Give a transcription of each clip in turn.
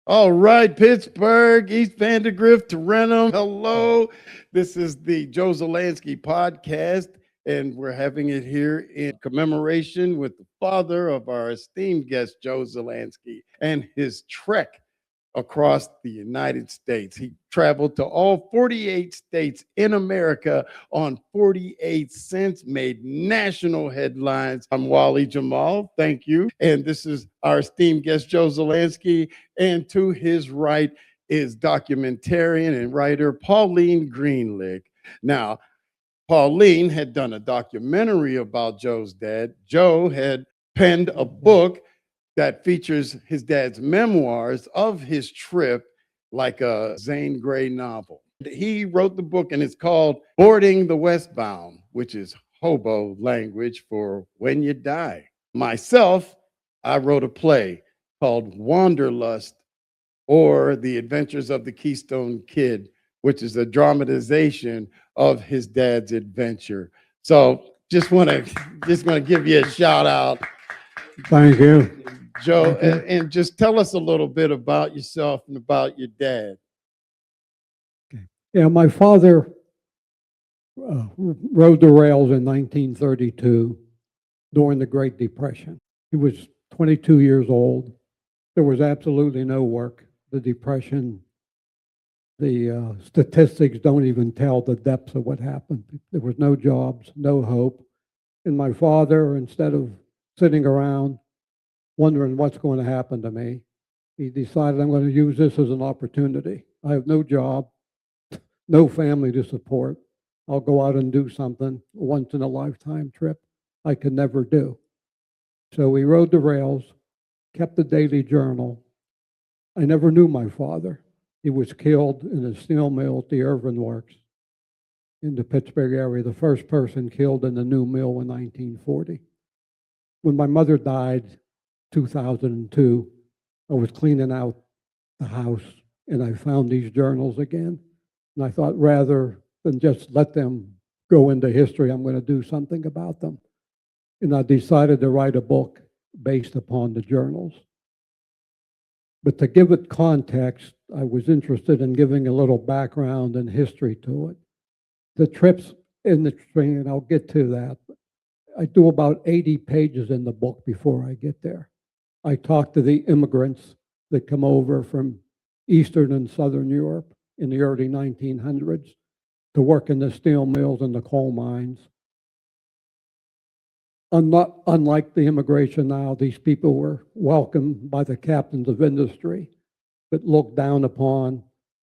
All right, Pittsburgh, East Vandergrift, Tarentum. Hello. This is the Joe Szalanski podcast, and we're having it here in commemoration with the father of our esteemed guest, Joe Szalanski, and his trek across the United States. He traveled to all 48 states in America on 48 cents, made national headlines. I'm Wali, Jamal. Thank you. And this is our esteemed guest, Joe Szalanski. And to his right is documentarian and writer Pauline Greenlick. Now, Pauline had done a documentary about Joe's dad. Joe had penned a book that features his dad's memoirs of his trip, like a Zane Grey novel. He wrote the book, and it's called Boarding the Westbound, which is Hobo language for when you die. Myself, I wrote a play called Wanderlust, or The Adventures of the Keystone Kid, which is a dramatization of his dad's adventure. So just want to give you a shout out. Thank you. Joe, and just tell us a little bit about yourself and about your dad. Okay. Yeah, my father rode the rails in 1932 during the Great Depression. He was 22 years old. There was absolutely no work. The Depression, the statistics don't even tell the depths of what happened. There was no jobs, no hope. And my father, instead of sitting around wondering what's going to happen to me, he decided, I'm going to use this as an opportunity. I have no job, no family to support. I'll go out and do something, a once in a lifetime trip I could never do. So he rode the rails, kept a daily journal. I never knew my father. He was killed in a steel mill at the Irvin Works in the Pittsburgh area, the first person killed in the new mill in 1940. When my mother died, 2002, I was cleaning out the house and I found these journals again. And I thought, rather than just let them go into history, I'm going to do something about them. And I decided to write a book based upon the journals. But to give it context, I was interested in giving a little background and history to it. The trips in the train, and I'll get to that. I do about 80 pages in the book before I get there. I talk to the immigrants that come over from Eastern and Southern Europe in the early 1900s to work in the steel mills and the coal mines. Unlike the immigration now, these people were welcomed by the captains of industry, but looked down upon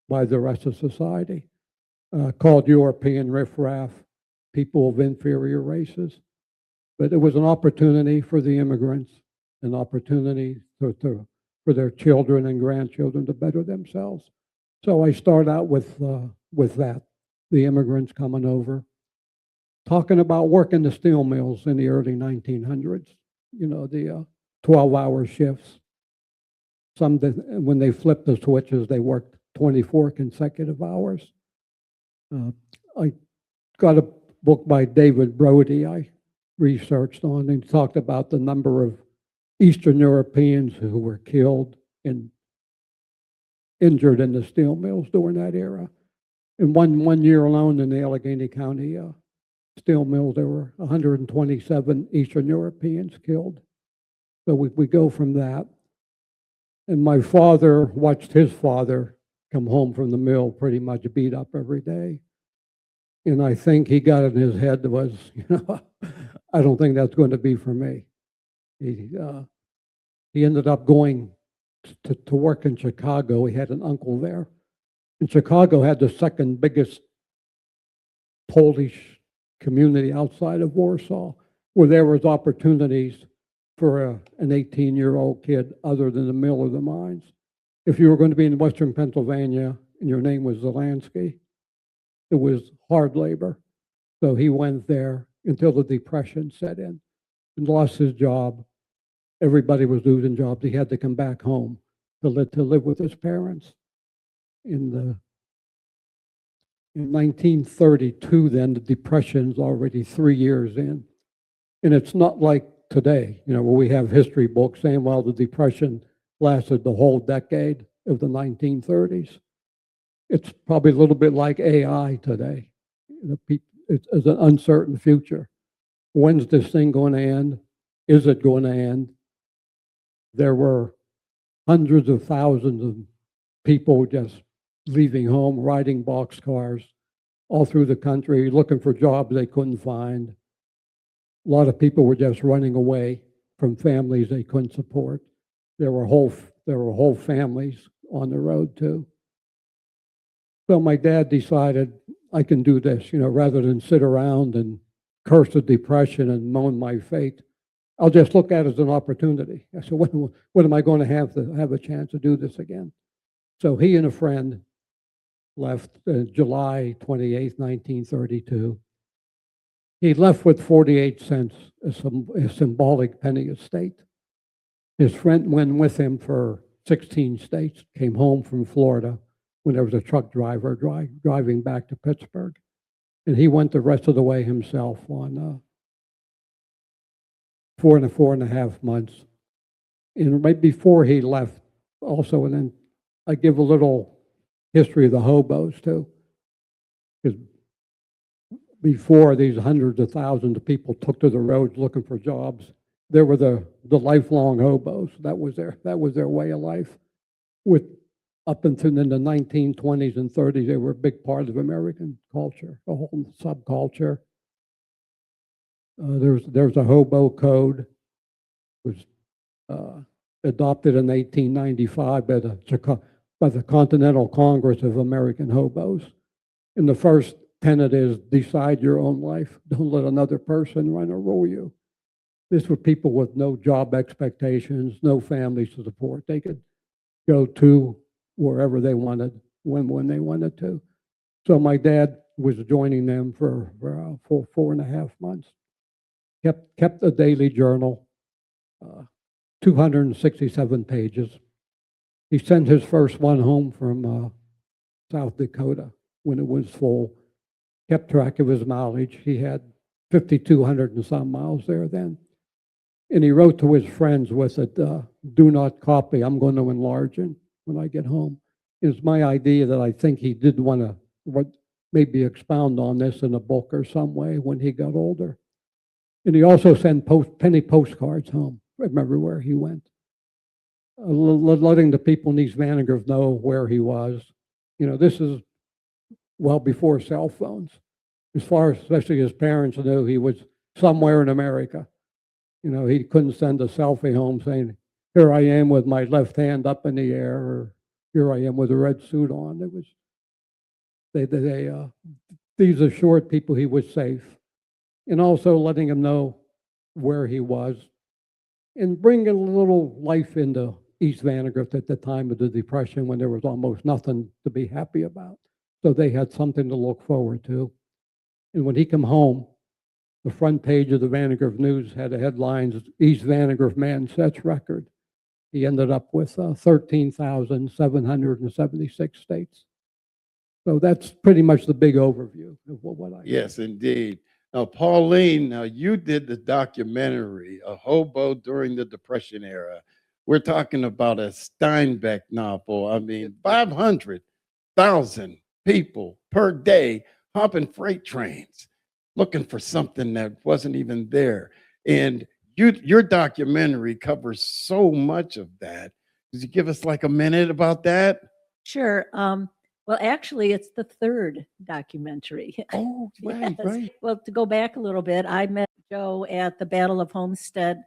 by the rest of society, called European riffraff, people of inferior races. But it was an opportunity for the immigrants, an opportunity for their children and grandchildren to better themselves. So I start out with that, the immigrants coming over, talking about working the steel mills in the early 1900s, you know, the 12-hour shifts. When they flipped the switches, they worked 24 consecutive hours. I got a book by David Brody I researched on, and talked about the number of Eastern Europeans who were killed and injured in the steel mills during that era. In one year alone in the Allegheny County steel mills, there were 127 Eastern Europeans killed. So we go from that. And my father watched his father come home from the mill pretty much beat up every day. And I think he got in his head was, I don't think that's going to be for me. He ended up going to work in Chicago. He had an uncle there. And Chicago had the second biggest Polish community outside of Warsaw, where there was opportunities for an 18-year-old kid other than the mill or the mines. If you were going to be in Western Pennsylvania and your name was Szalanski, it was hard labor. So he went there until the Depression set in and lost his job. Everybody was losing jobs. He had to come back home to live with his parents. In 1932, then, the Depression's already 3 years in. And it's not like today, where we have history books saying, well, the Depression lasted the whole decade. of the 1930s. It's probably a little bit like AI today. It's an uncertain future. When's this thing going to end? Is it going to end? There were hundreds of thousands of people just leaving home, riding boxcars all through the country, looking for jobs they couldn't find. A lot of people were just running away from families they couldn't support. There were whole families on the road too. So my dad decided, I can do this, rather than sit around and curse the Depression and moan my fate. I'll just look at it as an opportunity. I said, when am I going to have a chance to do this again? So he and a friend left July 28th, 1932. He left with 48 cents, a symbolic penny estate. His friend went with him for 16 states, came home from Florida when there was a truck driver driving back to Pittsburgh. And he went the rest of the way himself on 4.5 months. And right before he left also, and then I give a little history of the hobos too. Because before these hundreds of thousands of people took to the roads looking for jobs, there were the lifelong hobos. That was their way of life. Up until in the 1920s and 30s, they were a big part of American culture, a whole subculture. There's a hobo code, was adopted in 1895 by the Continental Congress of American Hobos. And the first tenet is decide your own life. Don't let another person run or rule you. This were people with no job expectations, no families to support. They could go to wherever they wanted, when they wanted to. So my dad was joining them for 4.5 months. Kept a daily journal, 267 pages. He sent his first one home from South Dakota when it was full. Kept track of his mileage. He had 5,200 and some miles there then. And he wrote to his friends with it, do not copy, I'm going to enlarge it when I get home. It's my idea that I think he did want to maybe expound on this in a book or some way when he got older. And he also sent penny postcards home from everywhere he went, letting the people in East Vandergrift know where he was. This is well before cell phones. As far as especially his parents knew, he was somewhere in America. He couldn't send a selfie home saying, here I am with my left hand up in the air, or here I am with a red suit on. It was, these assured people he was safe, and also letting him know where he was, and bringing a little life into East Vandergrift at the time of the Depression when there was almost nothing to be happy about. So they had something to look forward to. And when he came home, the front page of the Vandergrift News had the headlines, East Vandergrift man sets record. He ended up with 13,776 states. So that's pretty much the big overview of what I Yes, indeed. Now, Pauline, now you did the documentary, A Hobo During the Depression Era. We're talking about a Steinbeck novel. I mean, 500,000 people per day hopping freight trains, looking for something that wasn't even there. And your documentary covers so much of that. Could you give us like a minute about that? Sure. Well, actually, it's the third documentary. Oh, right, Yes. right. Well, to go back a little bit, I met Joe at the Battle of Homestead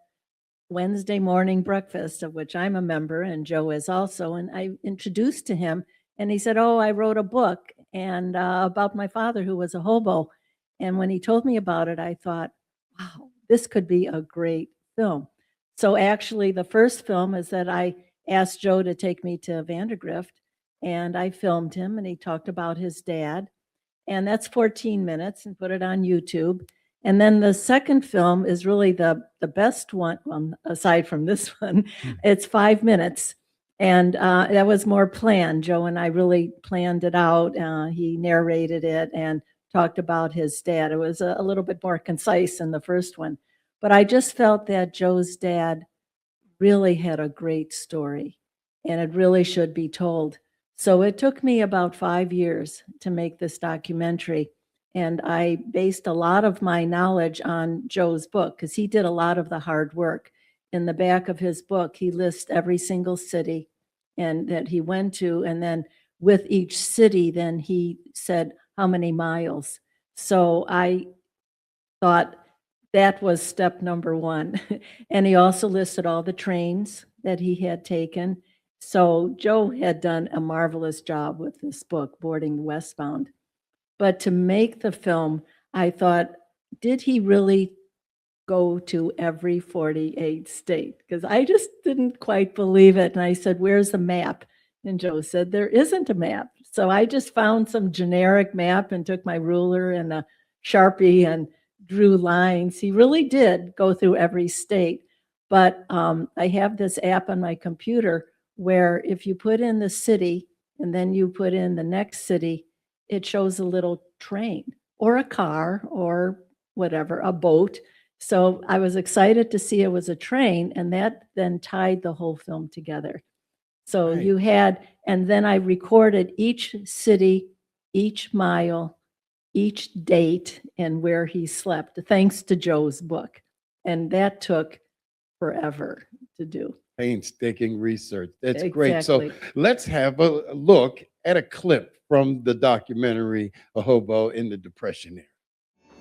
Wednesday morning breakfast, of which I'm a member, and Joe is also. And I introduced to him, and he said, "Oh, I wrote a book and about my father who was a hobo." And when he told me about it, I thought, "Wow, this could be a great film." So actually, the first film is that I asked Joe to take me to Vandergrift, and I filmed him, and he talked about his dad. And that's 14 minutes, and put it on YouTube. And then the second film is really the best one, aside from this one. It's 5 minutes. And that was more planned. Joe and I really planned it out. He narrated it and talked about his dad. It was a little bit more concise than the first one. But I just felt that Joe's dad really had a great story. and it really should be told. So it took me about 5 years to make this documentary. And I based a lot of my knowledge on Joe's book because he did a lot of the hard work. In the back of his book, he lists every single city and that he went to. And then with each city, then he said how many miles. So I thought that was step number one. And he also listed all the trains that he had taken. So Joe had done a marvelous job with this book, Boarding Westbound. But to make the film, I thought, did he really go to every 48 state? Because I just didn't quite believe it. And I said, where's the map? And Joe said, there isn't a map. So I just found some generic map and took my ruler and a Sharpie and drew lines. He really did go through every state. But I have this app on my computer where if you put in the city and then you put in the next city, it shows a little train or a car or whatever, a boat. So I was excited to see it was a train, and that then tied the whole film together. So Right. you had, and then I recorded each city, each mile, each date, and where he slept, thanks to Joe's book. And that took forever to do. Painstaking research. That's great. So Exactly. let's have a look at a clip from the documentary A Hobo in the Depression Era.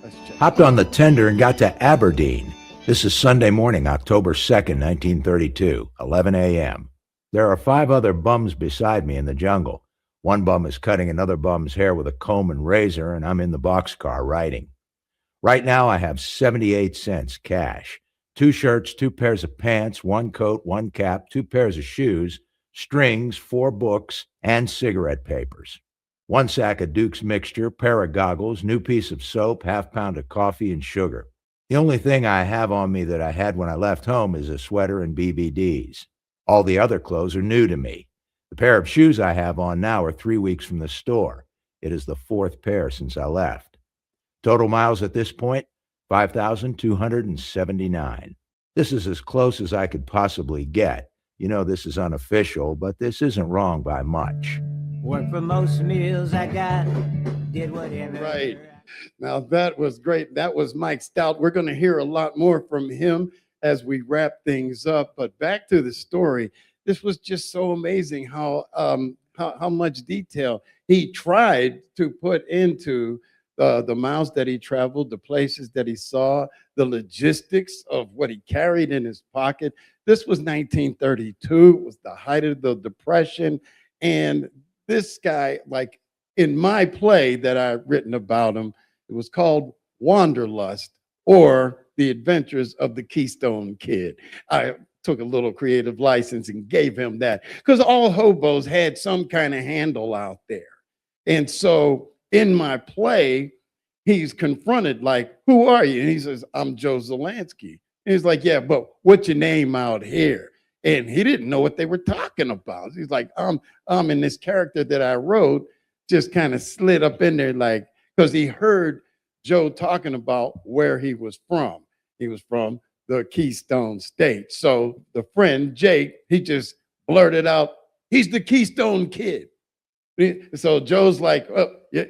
Let's check. Hopped on the tender and got to Aberdeen. This is Sunday morning, October 2nd, 1932, 11 a.m. There are 5 other bums beside me in the jungle. One bum is cutting another bum's hair with a comb and razor, and I'm in the boxcar writing. Right now, I have 78 cents cash. 2 shirts, 2 pairs of pants, 1 coat, 1 cap, 2 pairs of shoes, strings, 4 books, and cigarette papers. 1 sack of Duke's mixture, pair of goggles, new piece of soap, half-pound of coffee, and sugar. The only thing I have on me that I had when I left home is a sweater and BBDs. All the other clothes are new to me. The pair of shoes I have on now are 3 weeks from the store. It is the 4th pair since I left. Total miles at this point, 5,279. This is as close as I could possibly get. You know this is unofficial, but this isn't wrong by much. Worked for most meals I got, did whatever. Right. Now that was great. That was Mike Stout. We're going to hear a lot more from him as we wrap things up. But back to the story. This was just so amazing how much detail he tried to put into the miles that he traveled, the places that he saw, the logistics of what he carried in his pocket. This was 1932. It was the height of the Depression. And this guy, like in my play that I've written about him, it was called Wanderlust, or The Adventures of the Keystone Kid. I took a little creative license and gave him that because all hobos had some kind of handle out there. And so in my play, he's confronted like, who are you? And he says, I'm Joe Szalanski. And he's like, yeah, but what's your name out here? And he didn't know what they were talking about. He's like, I'm in this character that I wrote, just kind of slid up in there, like, because he heard Joe talking about where he was from. He was from the Keystone State. So the friend, Jake, he just blurted out, he's the Keystone Kid. So Joe's like, oh, yeah.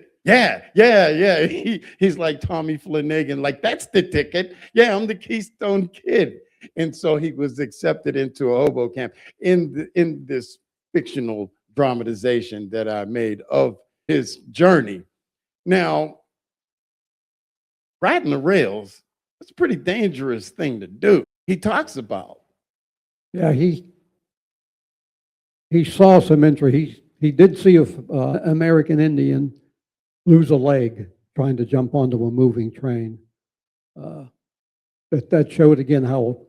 He's like Tommy Flanagan, like, that's the ticket. Yeah, I'm the Keystone Kid. And so he was accepted into a hobo camp in this fictional dramatization that I made of his journey. Now, riding the rails, it's a pretty dangerous thing to do. He talks about. Yeah, he saw some injury. He did see an American Indian lose a leg trying to jump onto a moving train. That showed again how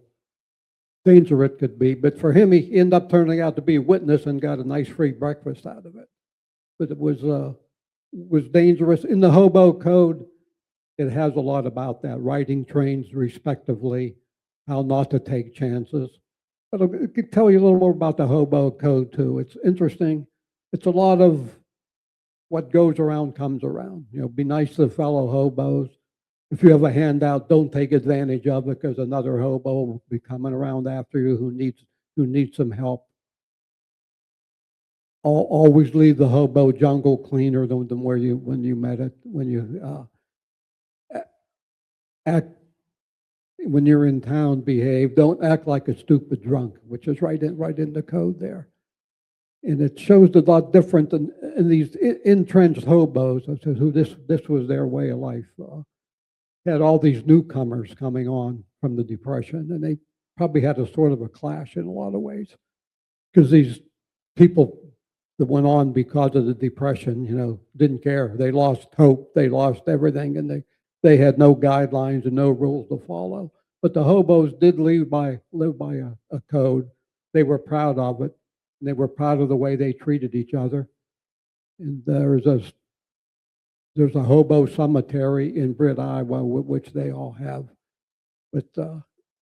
dangerous it could be. But for him, he ended up turning out to be a witness and got a nice free breakfast out of it. But it was dangerous. In the hobo code, it has a lot about that, riding trains respectively, how not to take chances. But I could tell you a little more about the hobo code too. It's interesting. It's a lot of what goes around comes around. You know, be nice to fellow hobos. If you have a handout, don't take advantage of it because another hobo will be coming around after you who needs some help. always leave the hobo jungle cleaner than where you when you met it when you act when you're in town. Behave. Don't act like a stupid drunk, which is right in the code there. And it shows a lot different than in these entrenched hobos, who this was their way of life. Had all these newcomers coming on from the Depression, and they probably had a sort of a clash in a lot of ways, because these people that went on because of the Depression, didn't care. They lost hope, they lost everything, and they had no guidelines and no rules to follow. But the hobos did live by a code. They were proud of it. And they were proud of the way they treated each other. And there's a hobo cemetery in Britt, Iowa, which they all have. But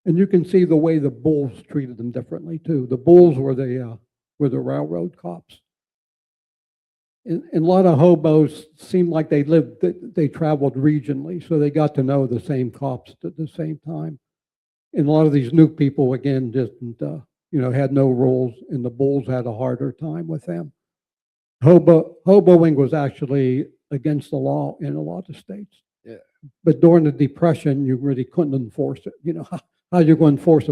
and you can see the way the bulls treated them differently too. The bulls were the railroad cops. And a lot of hobos seemed like they traveled regionally, so they got to know the same cops at the same time. And a lot of these new people, again, didn't, had no rules, and the bulls had a harder time with them. Hoboing was actually against the law in a lot of states. Yeah. But during the Depression, you really couldn't enforce it. How you going to enforce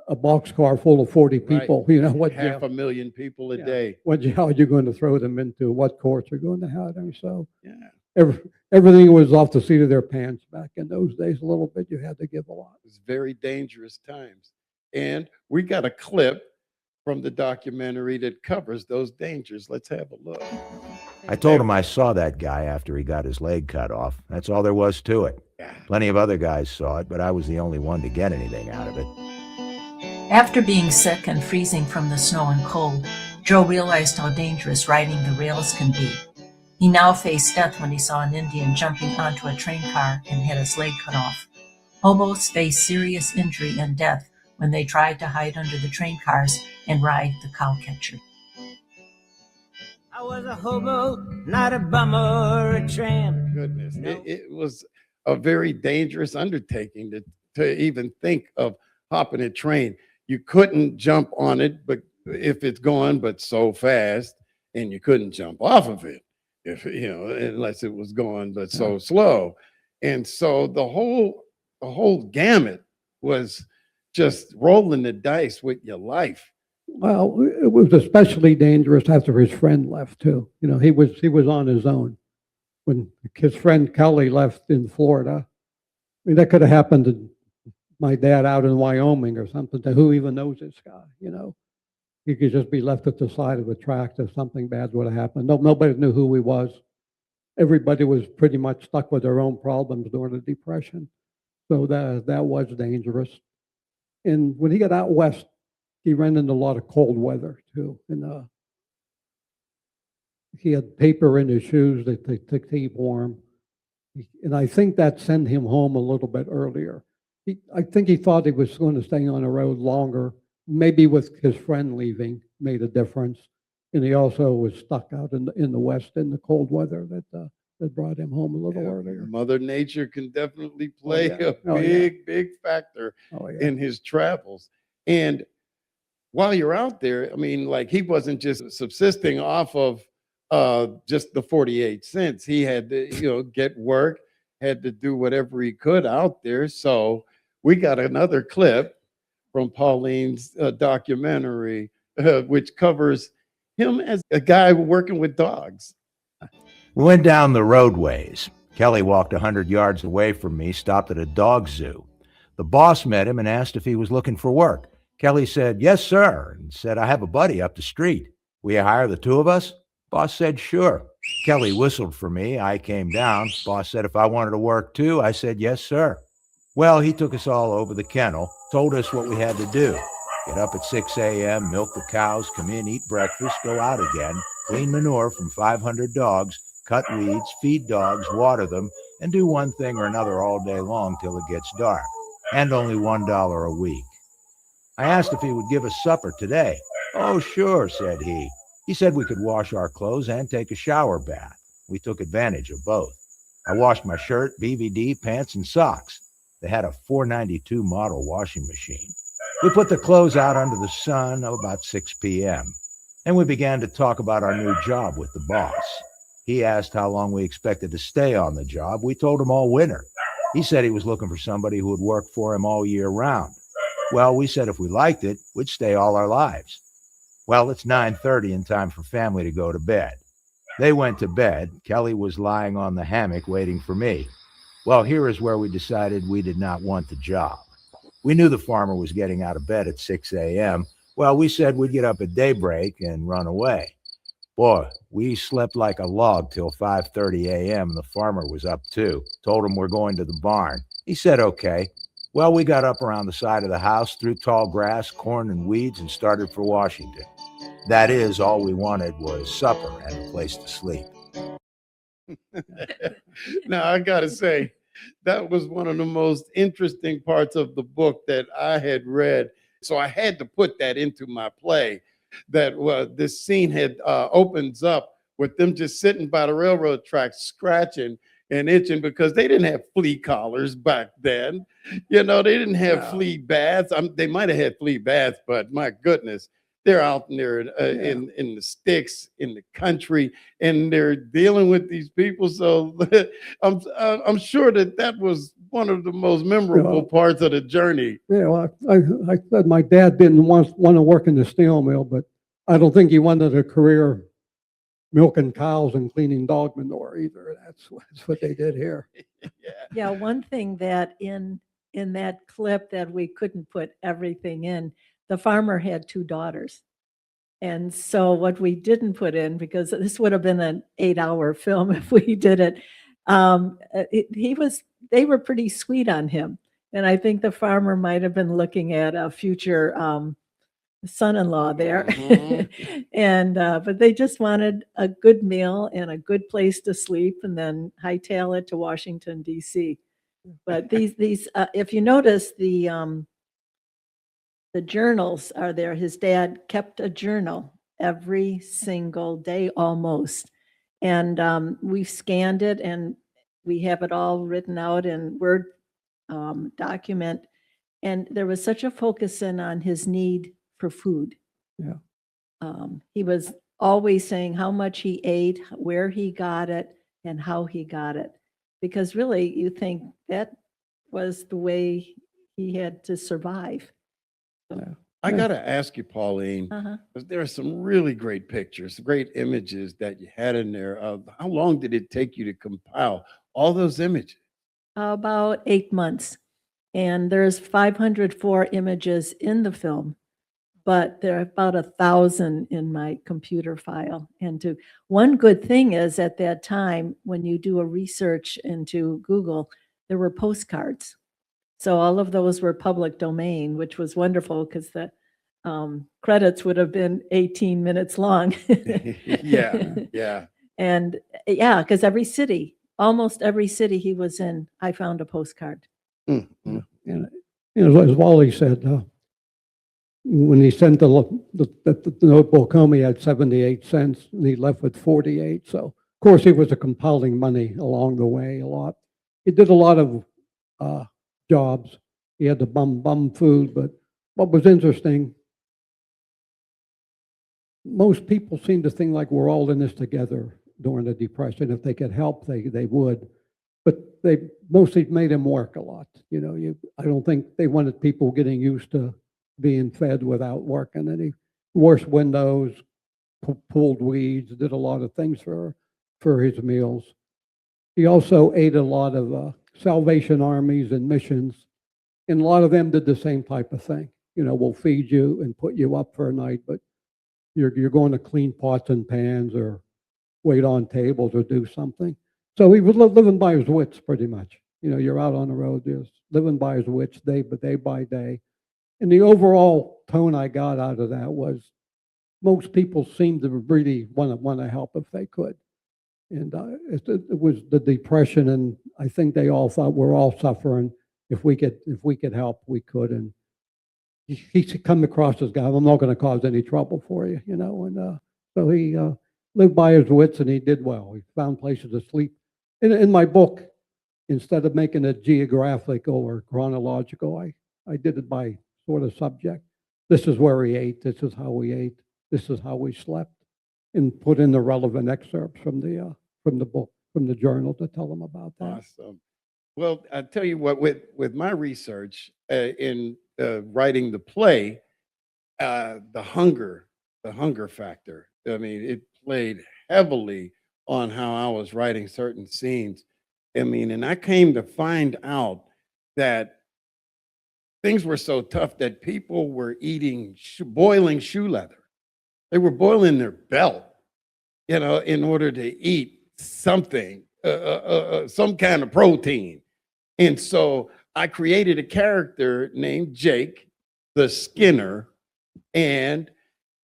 a boxcar full of 40 people? Right. What half a million people a day. How are you going to throw them into? What courts are going to have them? So Yeah. everything was off the seat of their pants back in those days. A little bit, you had to give a lot. It's very dangerous times. And we got a clip from the documentary that covers those dangers. Let's have a look. I told him I saw that guy after he got his leg cut off. That's all there was to it. Plenty of other guys saw it, but I was the only one to get anything out of it. After being sick and freezing from the snow and cold, Joe realized how dangerous riding the rails can be. He now faced death when he saw an Indian jumping onto a train car and had his leg cut off. Hobos face serious injury and death when they tried to hide under the train cars and ride the cowcatcher. I was a hobo, not a bum or a tramp. Goodness, No. it was a very dangerous undertaking to even think of hopping a train. You couldn't jump on it, but if it's going, but so fast, and you couldn't jump off of it, unless it was going, but so slow. And so the whole gamut was just rolling the dice with your life. Well, it was especially dangerous after his friend left too. He was on his own when his friend Kelly left in Florida. I mean, that could have happened to my dad out in Wyoming or something. Who even knows this guy? He could just be left at the side of the track if something bad would have happened. Nobody knew who he was. Everybody was pretty much stuck with their own problems during the Depression. So that was dangerous. And when he got out west, he ran into a lot of cold weather too. And he had paper in his shoes to keep warm. And I think that sent him home a little bit earlier. I think he thought he was going to stay on the road longer. Maybe with his friend leaving made a difference. And he also was stuck out in the west in the cold weather that brought him home a little earlier. Mother Nature can definitely play a big factor in his travels. And while you're out there, I mean, like, he wasn't just subsisting off of just the 48 cents. He had to, get work, had to do whatever he could out there. So we got another clip from Pauline's documentary, which covers him as a guy working with dogs. We went down the roadways. Kelly walked 100 yards away from me, stopped at a dog zoo. The boss met him and asked if he was looking for work. Kelly said, "Yes, sir," and said, "I have a buddy up the street. Will you hire the two of us?" Boss said, "Sure." Kelly whistled for me. I came down. Boss said if I wanted to work too. I said, "Yes, sir." Well, he took us all over the kennel, told us what we had to do. Get up at 6 a.m., milk the cows, come in, eat breakfast, go out again, clean manure from 500 dogs, cut weeds, feed dogs, water them, and do one thing or another all day long till it gets dark, and only $1 a week. I asked if he would give us supper today. "Oh, sure," said he. He said we could wash our clothes and take a shower bath. We took advantage of both. I washed my shirt, BVD, pants, and socks. They had a 492 model washing machine. We put the clothes out under the sun about 6 p.m. and we began to talk about our new job with the boss. He asked how long we expected to stay on the job. We told him all winter. He said he was looking for somebody who would work for him all year round. Well, we said if we liked it, we'd stay all our lives. Well, it's 9:30 and time for family to go to bed. They went to bed. Kelly was lying on the hammock waiting for me. Well, here is where we decided we did not want the job. We knew the farmer was getting out of bed at 6 a.m. Well, we said we'd get up at daybreak and run away. Boy, we slept like a log till 5:30 a.m. and the farmer was up too. Told him we're going to the barn. He said okay. Well, we got up around the side of the house, through tall grass, corn, and weeds, and started for Washington. That is, all we wanted was supper and a place to sleep. Now, I got to say, that was one of the most interesting parts of the book that I had read. So I had to put that into my play, that this scene had opens up with them just sitting by the railroad tracks, scratching and itching, because they didn't have flea collars back then. You know, they didn't have flea baths. They might have had flea baths, but my goodness, they're out there in the sticks, in the country, and they're dealing with these people. So I'm sure that was one of the most memorable parts of the journey. Yeah, well, I said my dad didn't want to work in the steel mill, but I don't think he wanted a career milking cows and cleaning dog manure either. That's what they did here. Yeah, one thing that in that clip that we couldn't put everything in, the farmer had 2 daughters. And so what we didn't put in, because this would have been an 8-hour film if we did it, they were pretty sweet on him. And I think the farmer might have been looking at a future son-in-law there. Mm-hmm. And but they just wanted a good meal and a good place to sleep, and then hightail it to Washington, D.C. But these if you notice, the journals are there. His dad kept a journal every single day almost. And we've scanned it and we have it all written out in Word document. And there was such a focus in on his need for food. Yeah. He was always saying how much he ate, where he got it, and how he got it. Because really, you think that was the way he had to survive. I got to ask you, Pauline, Uh-huh. 'cause there are some really great pictures, great images that you had in there. How long did it take you to compile all those images? About 8 months. And there's 504 images in the film, but there are about 1,000 in my computer file. And one good thing is at that time, when you do a research into Google, there were postcards. So all of those were public domain, which was wonderful because the credits would have been 18 minutes long. Yeah. And yeah, because almost every city he was in, I found a postcard. Mm-hmm. And as Wally said, when he sent the notebook home, he had 78 cents and he left with 48. So, of course, he was compiling money along the way a lot. He did a lot of jobs. He had to bum food, but what was interesting, most people seem to think like we're all in this together during the Depression. If they could help, they would. But they mostly made him work a lot. I don't think they wanted people getting used to being fed without working. And he washed windows, pulled weeds, did a lot of things for his meals. He also ate a lot of Salvation Armies and missions, and a lot of them did the same type of thing. We'll feed you and put you up for a night, but you're going to clean pots and pans or wait on tables or do something. So he was living by his wits pretty much. You're out on the road, just living by his wits day by day. And the overall tone I got out of that was most people seemed to really want to help if they could. And it was the Depression, and I think they all thought we're all suffering. If we could help, we could. And he come across as guy, I'm not going to cause any trouble for you, And so he lived by his wits, and he did well. He found places to sleep. In my book, instead of making it geographical or chronological, I did it by sort of subject. This is where he ate. This is how he ate. this is how we slept, and put in the relevant excerpts from the book, from the journal to tell them about that. Awesome. Well, I tell you what, with my research in writing the play, the hunger factor. I mean, it played heavily on how I was writing certain scenes. I mean, and I came to find out that things were so tough that people were eating boiling shoe leather. They were boiling their belt, you know, in order to eat something, some kind of protein. And so I created a character named Jake, the Skinner, and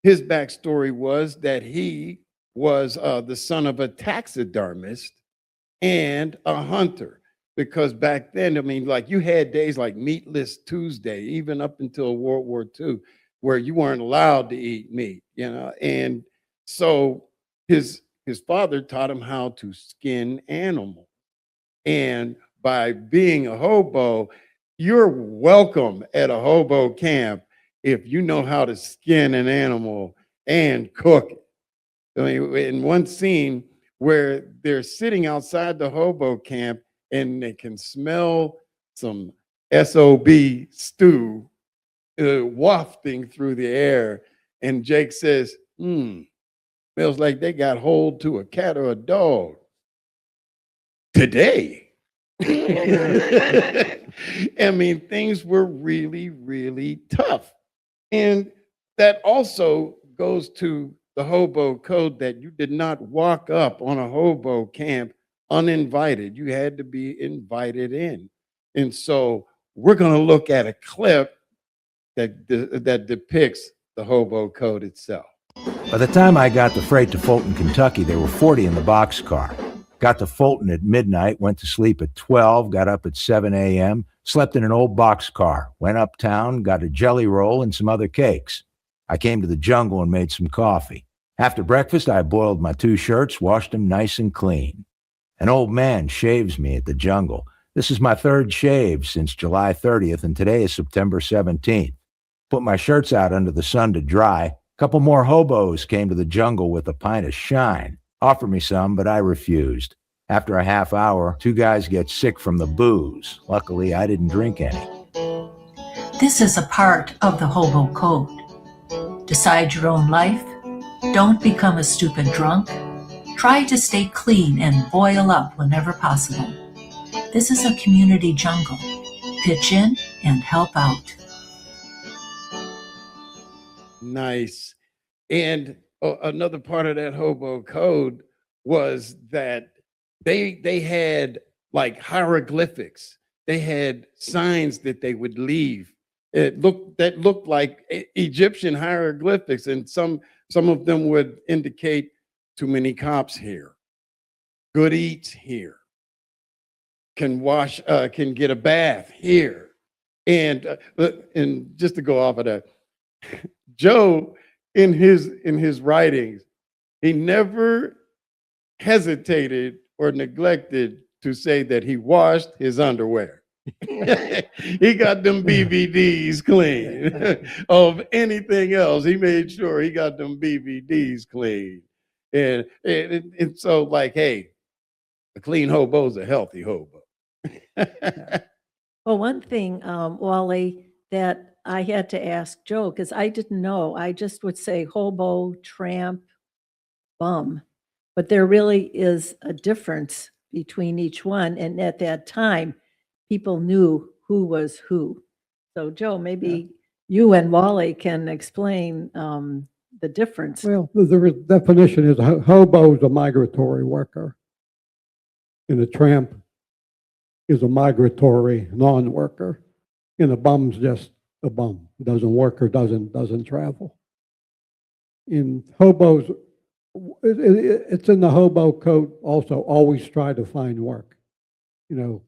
his backstory was that he was the son of a taxidermist and a hunter. Because back then, I mean, like you had days like Meatless Tuesday, even up until World War II, where you weren't allowed to eat meat, you know. And so his father taught him how to skin animals. And by being a hobo, you're welcome at a hobo camp if you know how to skin an animal and cook it. I mean, in one scene where they're sitting outside the hobo camp and they can smell some SOB stew wafting through the air. And Jake says, smells like they got hold to a cat or a dog today. I mean, things were really, really tough. And that also goes to the hobo code that you did not walk up on a hobo camp uninvited. You had to be invited in. And so we're going to look at a clip that depicts the hobo code itself. By the time I got the freight to Fulton, Kentucky, there were 40 in the boxcar. Got to Fulton at midnight, went to sleep at 12, got up at 7 a.m., slept in an old boxcar, went uptown, got a jelly roll and some other cakes. I came to the jungle and made some coffee. After breakfast, I boiled my 2 shirts, washed them nice and clean. An old man shaves me at the jungle. This is my 3rd shave since July 30th, and today is September 17th. Put my shirts out under the sun to dry. A couple more hobos came to the jungle with a pint of shine. Offered me some, but I refused. After a half hour, 2 guys get sick from the booze. Luckily, I didn't drink any. This is a part of the hobo code. Decide your own life. Don't become a stupid drunk. Try to stay clean and boil up whenever possible. This is a community jungle. Pitch in and help out. Nice. And another part of that hobo code was that they had like hieroglyphics. They had signs that they would leave. That looked like Egyptian hieroglyphics, and some of them would indicate too many cops here, good eats here, can get a bath here. And just to go off of that, Joe in his writings, he never hesitated or neglected to say that he washed his underwear. He got them BVDs clean. Of anything else, he made sure he got them BVDs clean. And so, like, hey, a clean hobo is a healthy hobo. Well, one thing, Wally, that I had to ask Joe, because I didn't know, I just would say hobo, tramp, bum, but there really is a difference between each one. And at that time, people knew who was who. So Joe, maybe you and Wally can explain the difference. Well, the definition is hobo is a migratory worker, and a tramp is a migratory non-worker, and a bum's just a bum. Doesn't work or doesn't travel. In hobos, it's in the hobo code also, always try to find work. You know,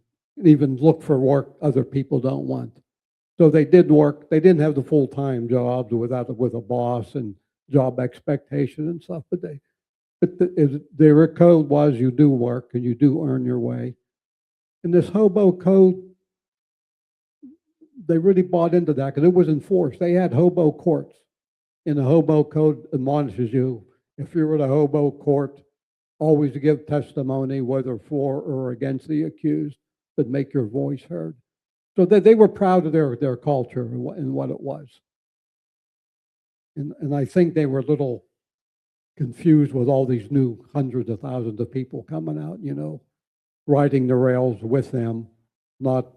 even look for work other people don't want. So they did work. They didn't have the full-time jobs with a boss and job expectation and stuff, but their code was you do work and you do earn your way. And this hobo code, they really bought into that because it was enforced. They had hobo courts. And the hobo code admonishes you, if you're at a hobo court, always give testimony, whether for or against the accused, but make your voice heard. So they were proud of their culture and what it was. And I think they were a little confused with all these new hundreds of thousands of people coming out, riding the rails with them, not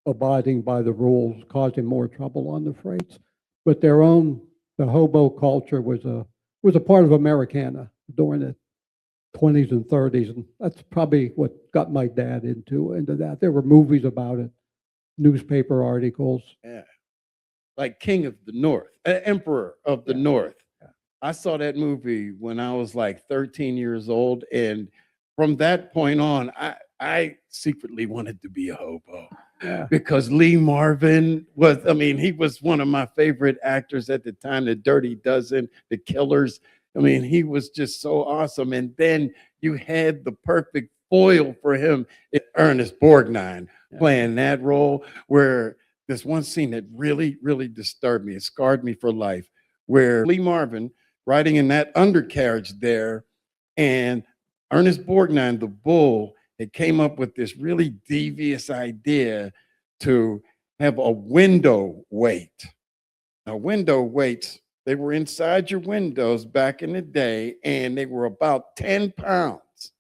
abiding by the rules, causing more trouble on the freights. But the hobo culture was a part of Americana during the 20s and 30s, and that's probably what got my dad into that. There were movies about it, newspaper articles. Yeah. Like King of the North, Emperor of the North. Yeah. I saw that movie when I was like 13 years old, and from that point on, I secretly wanted to be a hobo. Yeah. Because Lee Marvin he was one of my favorite actors at the time, the Dirty Dozen, the Killers. He was just so awesome. And then you had the perfect foil for him, Ernest Borgnine, playing that role, where there's one scene that really, really disturbed me. It scarred me for life, where Lee Marvin riding in that undercarriage there, and Ernest Borgnine, the bull, it came up with this really devious idea to have a window weight. Now, window weights, they were inside your windows back in the day, and they were about 10 pounds.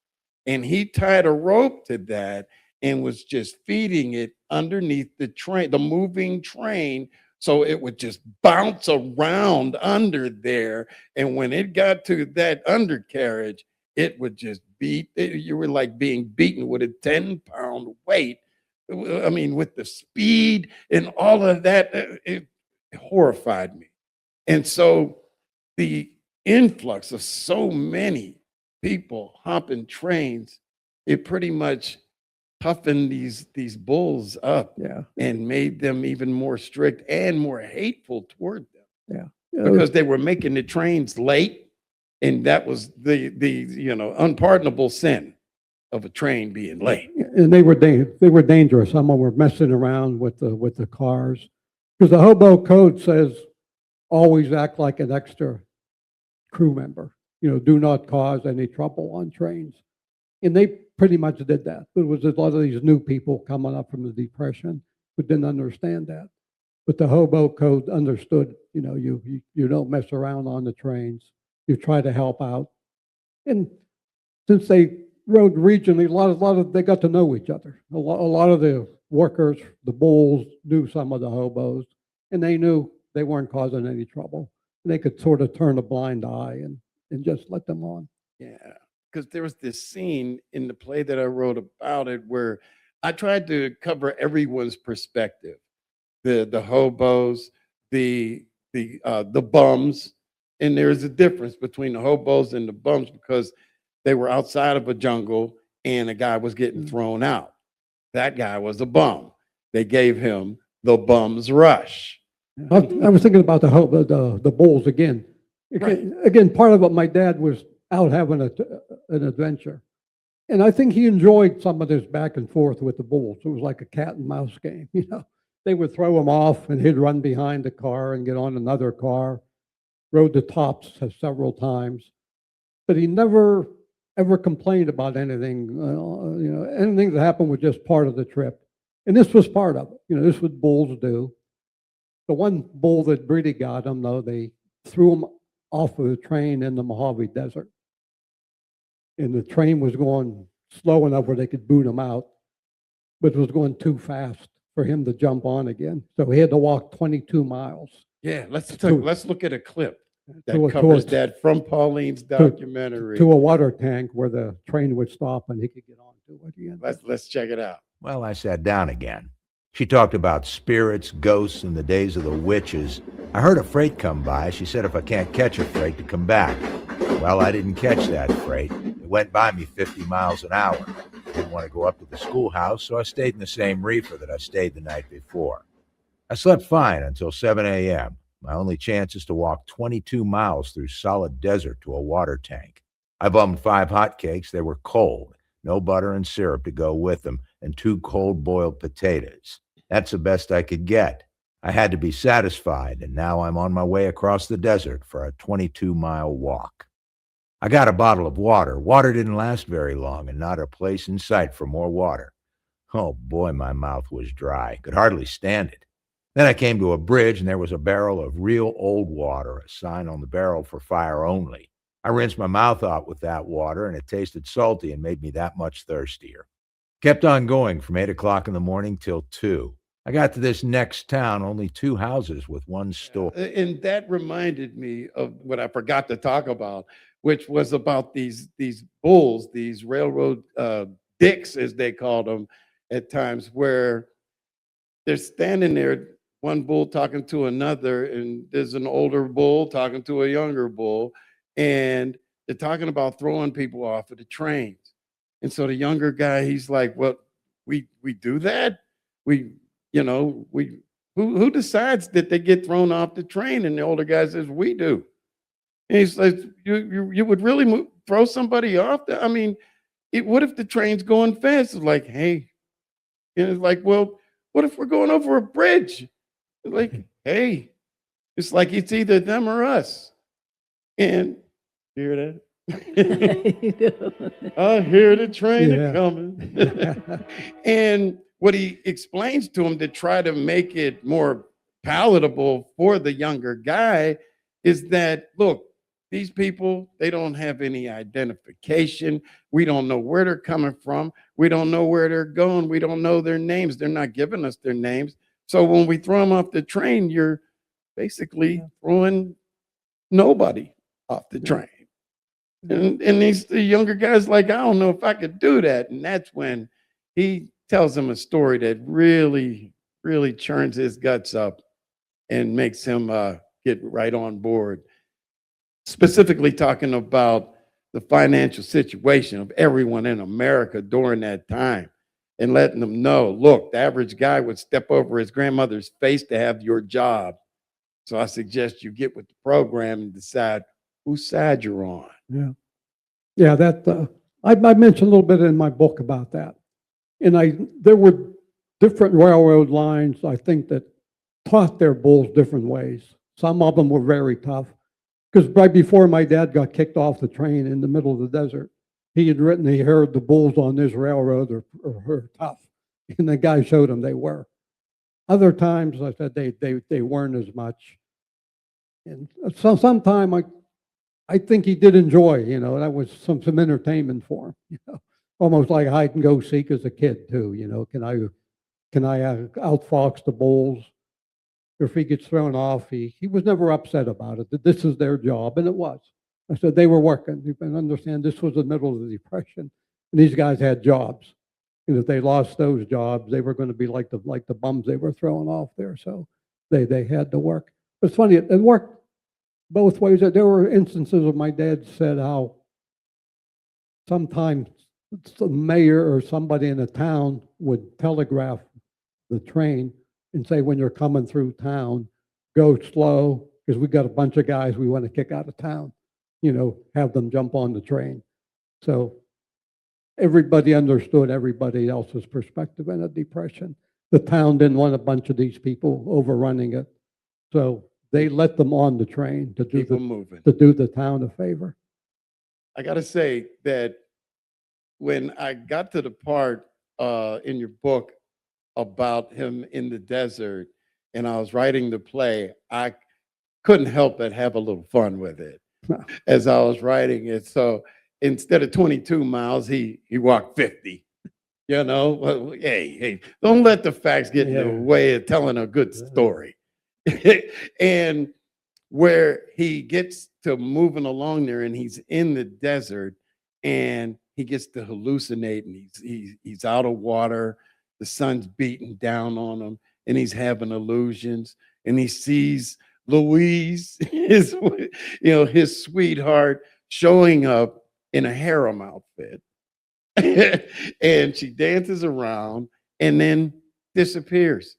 And he tied a rope to that and was just feeding it underneath the train, the moving train, so it would just bounce around under there. And when it got to that undercarriage, it would just beat. You were like being beaten with a 10-pound weight. With the speed and all of that, it horrified me. And so the influx of so many people hopping trains, it pretty much toughened these bulls up, and made them even more strict and more hateful toward them. Because they were making the trains late. And that was the unpardonable sin of a train being late. And they were dangerous. Some were messing around with the cars, because the hobo code says always act like an extra crew member. Do not cause any trouble on trains. And they pretty much did that. There was a lot of these new people coming up from the Depression who didn't understand that. But the hobo code understood. You don't mess around on the trains. You try to help out. And since they rode regionally, a lot of they got to know each other. A lot of the workers, the bulls, knew some of the hobos, and they knew they weren't causing any trouble. They could sort of turn a blind eye and just let them on. Yeah, because there was this scene in the play that I wrote about it where I tried to cover everyone's perspective. The hobos, the bums. And there's a difference between the hobos and the bums, because they were outside of a jungle and a guy was getting thrown out. That guy was a bum. They gave him the bum's rush. I was thinking about the bulls again. Right. Again, part of it, my dad was out having an adventure. And I think he enjoyed some of this back and forth with the bulls. It was like a cat and mouse game. They would throw him off and he'd run behind the car and get on another car. Rode the tops several times, but he never ever complained about anything. Anything that happened was just part of the trip, and this was part of it. This is what bulls do. The one bull that really got him, though, they threw him off of the train in the Mojave Desert, and the train was going slow enough where they could boot him out, but it was going too fast for him to jump on again. So he had to walk 22 miles. Yeah, let's look at a clip that covers that from Pauline's documentary. To a water tank where the train would stop and he could get onto it again. Let's check it out. Well, I sat down again. She talked about spirits, ghosts, and the days of the witches. I heard a freight come by. She said if I can't catch a freight, to come back. Well, I didn't catch that freight. It went by me 50 miles an hour. I didn't want to go up to the schoolhouse, so I stayed in the same reefer that I stayed the night before. I slept fine until 7 a.m. My only chance is to walk 22 miles through solid desert to a water tank. I bummed 5 hotcakes. They were cold, no butter and syrup to go with them, and 2 cold-boiled potatoes. That's the best I could get. I had to be satisfied, and now I'm on my way across the desert for a 22-mile walk. I got a bottle of water. Water didn't last very long, and not a place in sight for more water. Oh boy, my mouth was dry. Could hardly stand it. Then I came to a bridge, and there was a barrel of real old water, a sign on the barrel for fire only. I rinsed my mouth out with that water, and it tasted salty and made me that much thirstier. Kept on going from 8 o'clock in the morning till 2. I got to this next town, only 2 houses with 1 store. And that reminded me of what I forgot to talk about, which was about these bulls, these railroad dicks, as they called them at times, where they're standing there, one bull talking to another, and there's an older bull talking to a younger bull, and they're talking about throwing people off of the trains. And so the younger guy, he's like, "Well, we do that? We, who decides that they get thrown off the train?" And the older guy says, "We do." And he's like, "You would really throw somebody off? I mean, what if the train's going fast?" It's like, "Hey," and it's like, "Well, what if we're going over a bridge?" It's like, "Hey," it's like it's either them or us. And hear that? I hear the train Yeah. coming. And what he explains to him to try to make it more palatable for the younger guy is that, look, these people, they don't have any identification. We don't know where they're coming from. We don't know where they're going. We don't know their names. They're not giving us their names. So when we throw them off the train, you're basically throwing nobody off the train. And the younger guy's like, "I don't know if I could do that." And that's when he tells him a story that really, really churns his guts up and makes him get right on board. Specifically talking about the financial situation of everyone in America during that time and letting them know, look, the average guy would step over his grandmother's face to have your job. So I suggest you get with the program and decide whose side you're on. Yeah. Yeah, that I mentioned a little bit in my book about that. And there were different railroad lines, I think, that taught their bulls different ways. Some of them were very tough. Because right before my dad got kicked off the train in the middle of the desert, he had written he heard the bulls on this railroad are tough. And the guy showed him they were. Other times, I said they weren't as much. And so sometime I think he did enjoy, that was some entertainment for him, almost like hide and go seek as a kid too, can I outfox the bulls? If he gets thrown off, he was never upset about it, that this is their job, and it was. I said they were working. You can understand this was the middle of the Depression, and these guys had jobs. And if they lost those jobs, they were going to be like the bums they were throwing off there. So they had to work. But it's funny, it worked both ways. There were instances of my dad said how sometimes the mayor or somebody in the town would telegraph the train and say, when you're coming through town, go slow, because we got a bunch of guys we want to kick out of town, have them jump on the train. So everybody understood everybody else's perspective in a depression. The town didn't want a bunch of these people overrunning it. So they let them on the train to do Keep them moving. to do the town a favor. I got to say that when I got to the part in your book about him in the desert and I was writing the play, I couldn't help but have a little fun with it as I was writing it. So instead of 22 miles, he walked 50. Well, hey, don't let the facts get in the way of telling a good story. And where he gets to moving along there and he's in the desert and he gets to hallucinate and he's out of water, the sun's beating down on him and he's having illusions and he sees Louise, his sweetheart, showing up in a harem outfit. And she dances around and then disappears.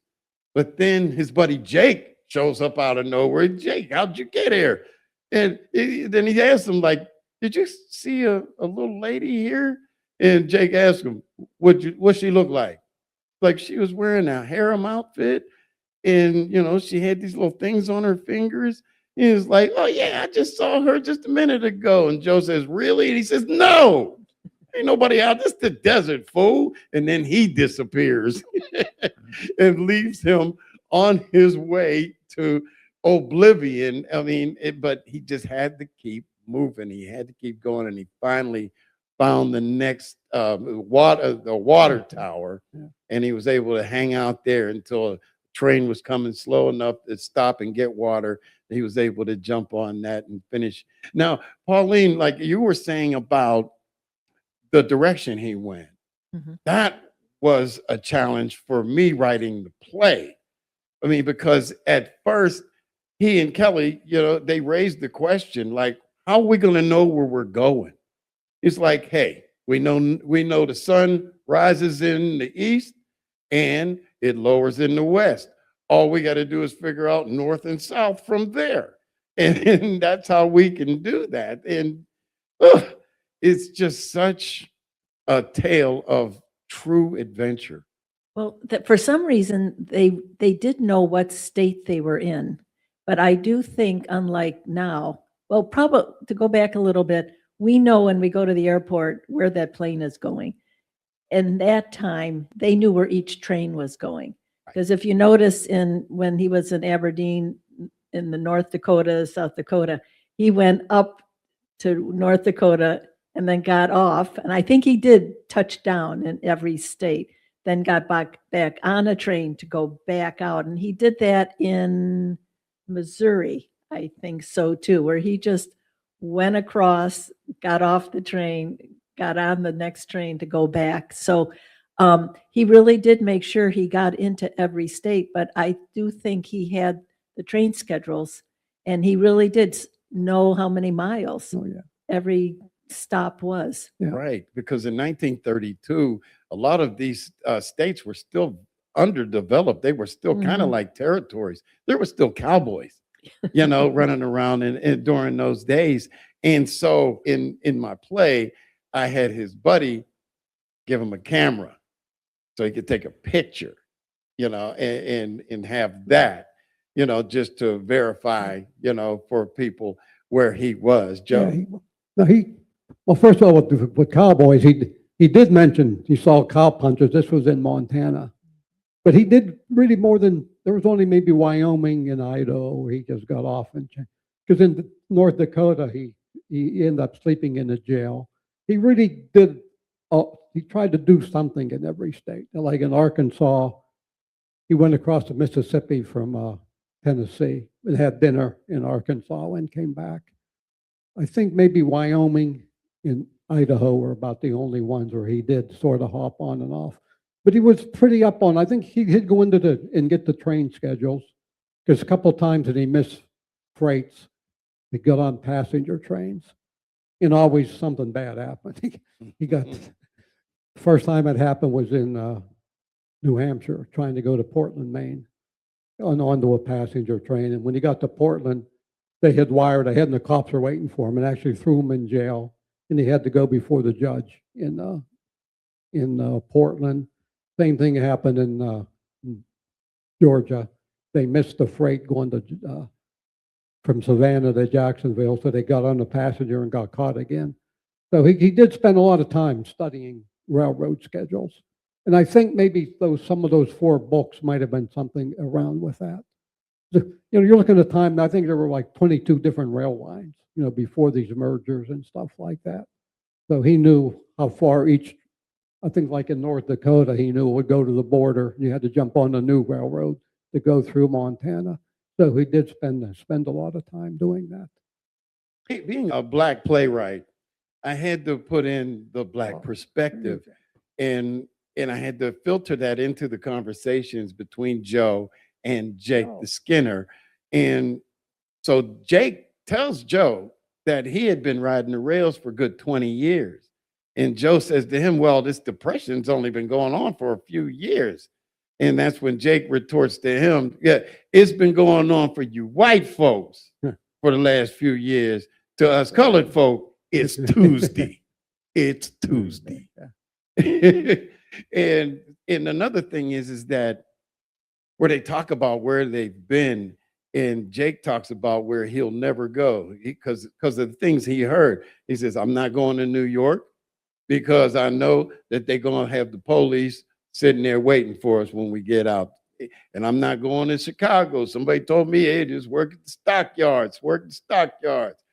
But then his buddy Jake shows up out of nowhere. "Jake, how'd you get here?" And then he asks him, like, "Did you see a little lady here?" And Jake asked him, what she look like? Like, she was wearing a harem outfit. And, she had these little things on her fingers. He was like, oh, yeah, I just saw her just a minute ago. And Joe says, really? And he says, no, ain't nobody out. This is the desert, fool. And then he disappears and leaves him on his way to oblivion. I mean, but he just had to keep moving. He had to keep going. And he finally found the next the water tower. Yeah. And he was able to hang out there until a train was coming slow enough to stop and get water. He was able to jump on that and finish. Now, Pauline, like you were saying about the direction he went, that was a challenge for me writing the play. I mean, because at first he and Kelly, they raised the question, like, how are we going to know where we're going? It's like, hey, we know the sun rises in the east and it lowers in the west. All we got to do is figure out north and south from there. And that's how we can do that. And it's just such a tale of true adventure. Well, that for some reason, they did know what state they were in. But I do think, unlike now, well, probably to go back a little bit, we know when we go to the airport where that plane is going. And that time, they knew where each train was going. Because if you notice when he was in Aberdeen, in the North Dakota, South Dakota, he went up to North Dakota and then got off. And I think he did touch down in every state, then got back on a train to go back out. And he did that in Missouri, I think so too, where he just went across, got off the train, got on the next train to go back. So he really did make sure he got into every state, but I do think he had the train schedules and he really did know how many miles every stop was. Yeah. Right, because in 1932, a lot of these states were still underdeveloped. They were still kind of like territories. There were still cowboys, running around and during those days. And so in my play, I had his buddy give him a camera so he could take a picture, and have that, just to verify, for people where he was. Joe. Yeah, well, first of all, with cowboys, he did mention he saw cowpunchers. This was in Montana. But he did really more than, there was only maybe Wyoming and Idaho where he just got off. Because in North Dakota, he ended up sleeping in a jail. He really did, he tried to do something in every state. Like in Arkansas, he went across the Mississippi from Tennessee and had dinner in Arkansas and came back. I think maybe Wyoming and Idaho were about the only ones where he did sort of hop on and off. But he was pretty up on, I think he'd go into and get the train schedules, because a couple of times that he missed freights, he got on passenger trains, and always something bad happened. He got, the first time it happened was in New Hampshire, trying to go to Portland, Maine, onto a passenger train. And when he got to Portland, they had wired ahead and the cops were waiting for him and actually threw him in jail. And he had to go before the judge in Portland. Same thing happened in Georgia. They missed the freight going to from Savannah to Jacksonville, so they got on the passenger and got caught again. So he did spend a lot of time studying railroad schedules. And I think maybe some of those 4 books might have been something around with that. You're looking at the time, I think there were like 22 different rail lines, before these mergers and stuff like that. So he knew how far each, I think like in North Dakota, he knew it would go to the border. You had to jump on a new railroad to go through Montana. So he did spend a lot of time doing that. Being a Black playwright, I had to put in the Black perspective, and I had to filter that into the conversations between Joe and Jake the Skinner. And so Jake tells Joe that he had been riding the rails for good 20 years. And Joe says to him, well, this depression's only been going on for a few years. And that's when Jake retorts to him, yeah, it's been going on for you white folks for the last few years. To us colored folk, it's Tuesday. It's Tuesday. And another thing is that where they talk about where they've been, and Jake talks about where he'll never go because of the things he heard. He says, "I'm not going to New York because I know that they're going to have the police sitting there waiting for us when we get out. And I'm not going to Chicago. Somebody told me, hey, just work at the stockyards, work the stockyards."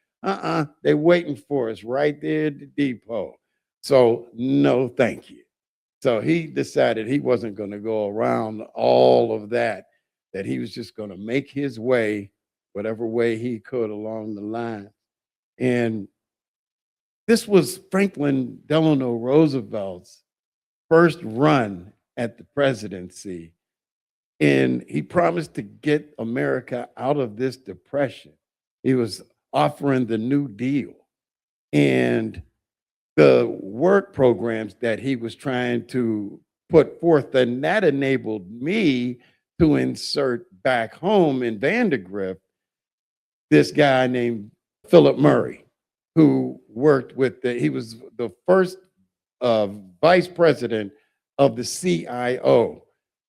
They're waiting for us right there at the depot. So no, thank you. So he decided he wasn't going to go around all of that, that he was just going to make his way, whatever way he could along the line. And this was Franklin Delano Roosevelt's first run at the presidency. And he promised to get America out of this depression. He was offering the New Deal. And the work programs that he was trying to put forth, and that enabled me to insert back home in Vandergrift this guy named Philip Murray, who worked with he was the first vice president of the CIO.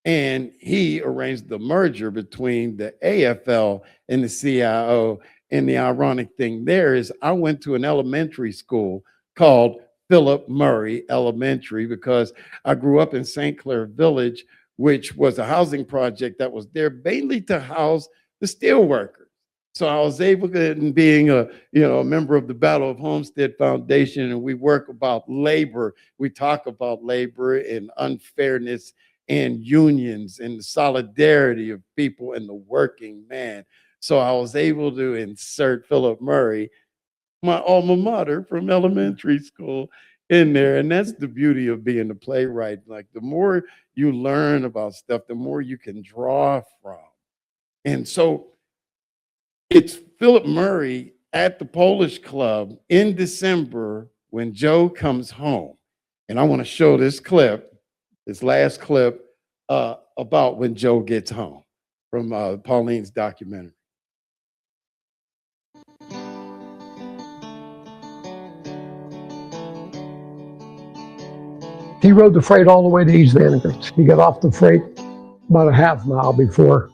And he arranged the merger between the AFL and the CIO. And the ironic thing there is I went to an elementary school called Philip Murray Elementary because I grew up in St. Clair Village, which was a housing project that was there mainly to house the steelworkers. So I was able to, being a member of the Battle of Homestead Foundation, and we work about labor. We talk about labor and unfairness and unions and the solidarity of people and the working man. So I was able to insert Philip Murray, my alma mater from elementary school, in there. And that's the beauty of being a playwright. Like the more you learn about stuff, the more you can draw from. And so it's Philip Murray at the Polish Club in December when Joe comes home. And I want to show this clip, this last clip about when Joe gets home from Pauline's documentary. He rode the freight all the way to East Vandergrift. He got off the freight about a half mile before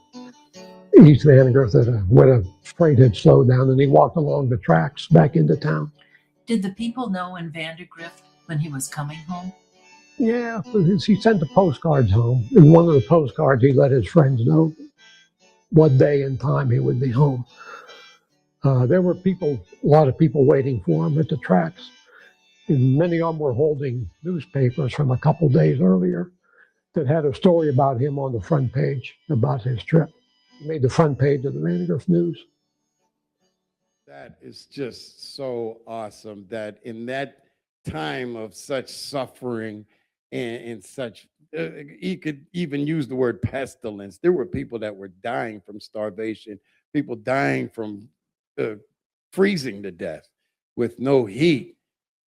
East Vandergrift, where the freight had slowed down, and he walked along the tracks back into town. Did the people know in Vandergrift when he was coming home? Yeah, he sent the postcards home. In one of the postcards, he let his friends know what day and time he would be home. There were a lot of people waiting for him at the tracks. And many of them were holding newspapers from a couple days earlier that had a story about him on the front page about his trip. He made the front page of the Vandergrift News. That is just so awesome that in that time of such suffering and such, you could even use the word pestilence. There were people that were dying from starvation, people dying from freezing to death with no heat.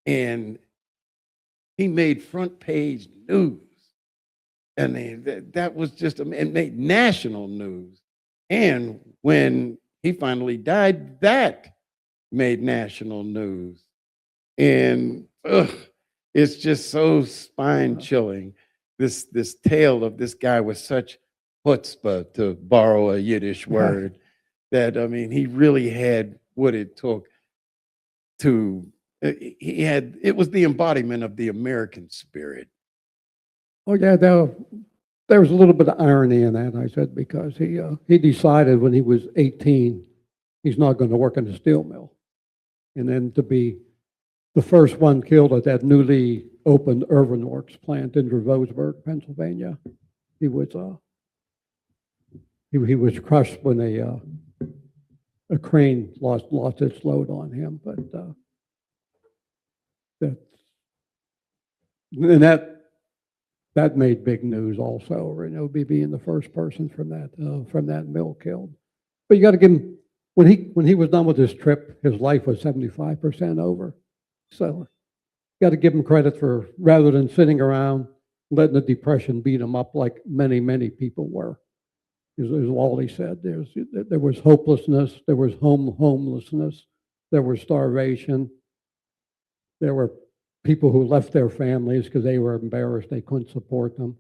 And he made front page news. And that was just, it made national news. And when he finally died, that made national news. And it's just so spine chilling. This tale of this guy with such chutzpah, to borrow a Yiddish word, that, I mean, he really had what it took to, it was the embodiment of the American spirit. Oh yeah, there was a little bit of irony in that, I said, because he decided when he was 18, he's not going to work in the steel mill. And then to be the first one killed at that newly opened Irvin Works plant in Rosburg, Pennsylvania, he was crushed when a crane lost its load on him. But that made big news also, being the first person from that mill killed. But you got to give him, when he was done with his trip, his life was 75% over. So you got to give him credit for, rather than sitting around letting the depression beat him up like many, many people were. As Wali said, there was hopelessness, there was homelessness, there was starvation, there were people who left their families because they were embarrassed they couldn't support them.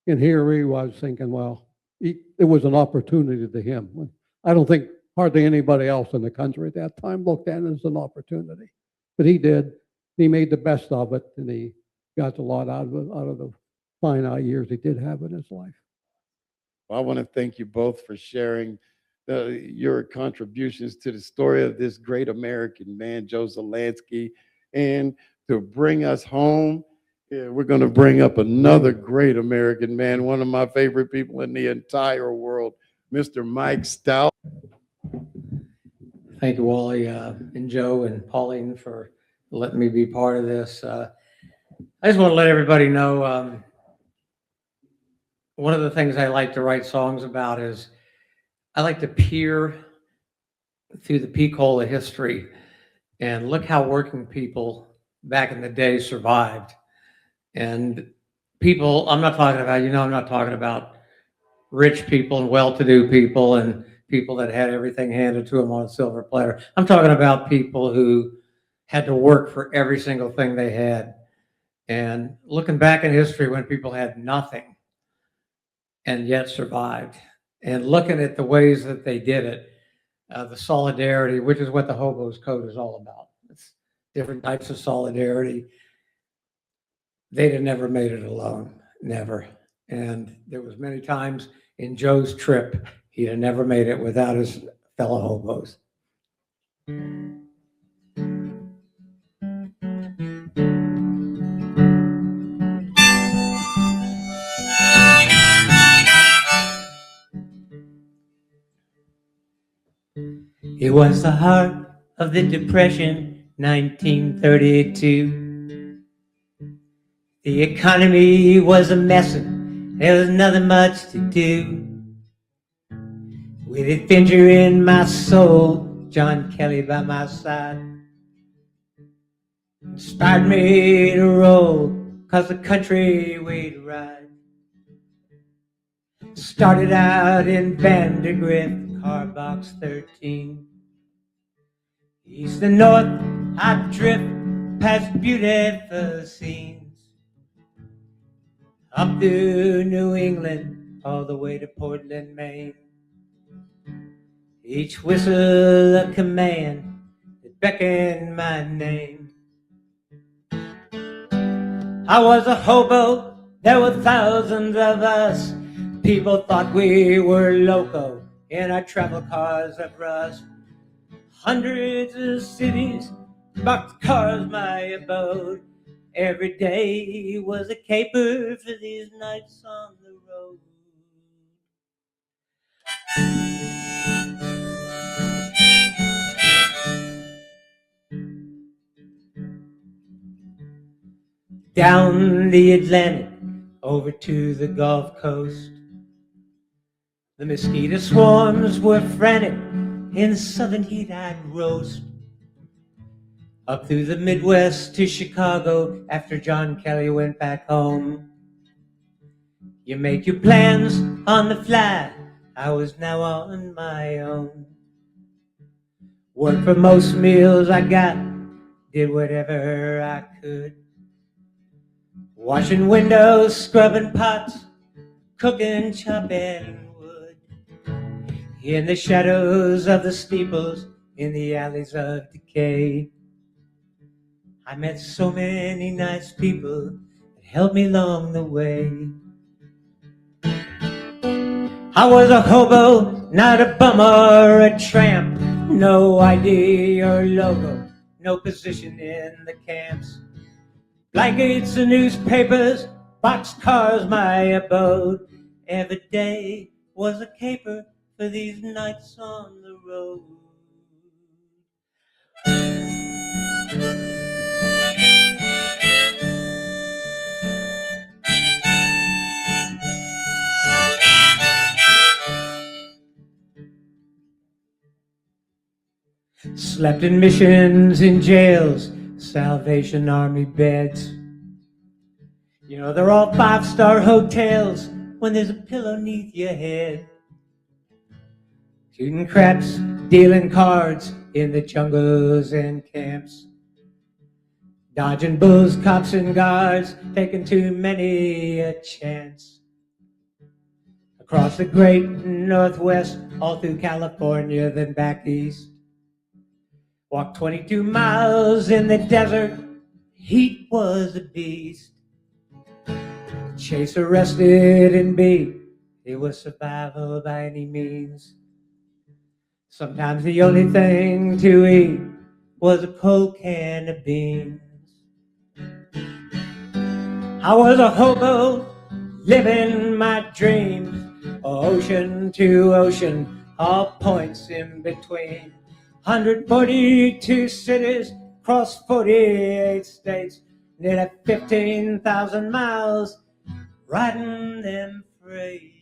And here he was thinking, well, it was an opportunity to him. I don't think hardly anybody else in the country at that time looked at it as an opportunity, but he did. He made the best of it, and he got a lot out of the finite years he did have in his life. Well, I want to thank you both for sharing your contributions to the story of this great American man, Joe Szalanski, and to bring us home. Yeah, we're going to bring up another great American man, one of my favorite people in the entire world, Mr. Mike Stout. Thank you, Wally, and Joe and Pauline for letting me be part of this. I just want to let everybody know one of the things I like to write songs about is I like to peer through the peak hole of history and look how working people back in the day survived. And people, I'm not talking about, I'm not talking about rich people and well-to-do people and people that had everything handed to them on a silver platter. I'm talking about people who had to work for every single thing they had. And looking back in history when people had nothing and yet survived, and looking at the ways that they did it, the solidarity, which is what the Hobo's Code is all about. It's different types of solidarity. They'd have never made it alone, never. And there was many times in Joe's trip, he'd have never made it without his fellow hobos. It was the heart of the Depression, 1932. The economy was a messin', there was nothing much to do. With adventure in my soul, John Kelly by my side inspired me to roll, 'cause the country we'd ride. Started out in Vandergrift, car box 13. East and north, I drift past beautiful scenes. Up through New England, all the way to Portland, Maine. Each whistle a command that beckoned my name. I was a hobo, there were thousands of us. People thought we were loco in our travel cars of rust. Hundreds of cities, boxcars my abode. Every day was a caper for these nights on the road. Down the Atlantic, over to the Gulf Coast. The mosquito swarms were frantic, in the southern heat I'd roast. Up through the Midwest to Chicago after John Kelly went back home. You make your plans on the fly, I was now on my own. Worked for most meals I got, did whatever I could. Washing windows, scrubbing pots, cooking, chopping wood. In the shadows of the steeples, in the alleys of decay. I met so many nice people that helped me along the way. I was a hobo, not a bum or a tramp. No ID or logo, no position in the camps. Blankets and newspapers, boxcars my abode. Every day was a caper for these nights on the road. Slept in missions, in jails, Salvation Army beds. You know, they're all five-star hotels when there's a pillow neath your head. Shooting craps, dealing cards in the jungles and camps. Dodging bulls, cops, and guards, taking too many a chance. across the great Northwest, all through California, then back east. Walked 22 miles in the desert, heat was a beast. Chase arrested and beat, it was survival by any means. Sometimes the only thing to eat was a cold can of beans. I was a hobo living my dreams, ocean to ocean, all points in between. 142 cities across 48 states, nearly 15,000 miles riding them freight.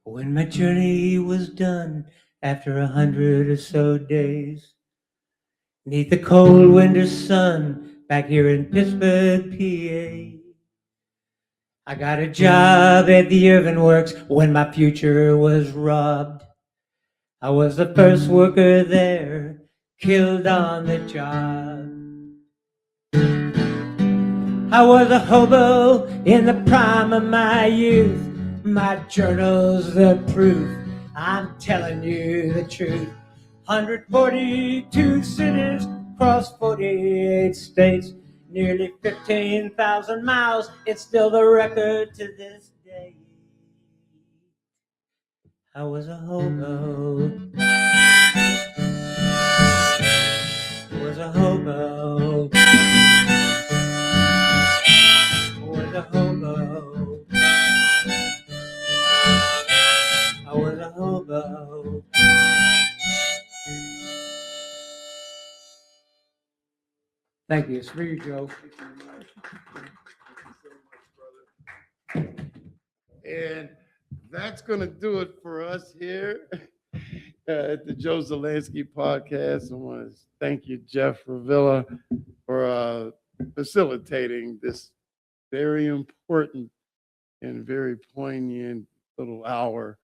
When my journey was done, after 100 or so days, 'neath the cold winter sun, back here in Pittsburgh, PA, I got a job at the Irving Works when my future was robbed. I was the first worker there, killed on the job. I was a hobo in the prime of my youth. My journal's the proof, I'm telling you the truth. 142 cities across 48 states, nearly 15,000 miles, it's still the record to this day. I was a hobo. Was a hobo. Was a hobo. I was a hobo. Thank you. It's for you, Joe. And that's going to do it for us here at the Joe Szalanski podcast. I want to thank you, Jeff Ravilla, for facilitating this very important and very poignant little hour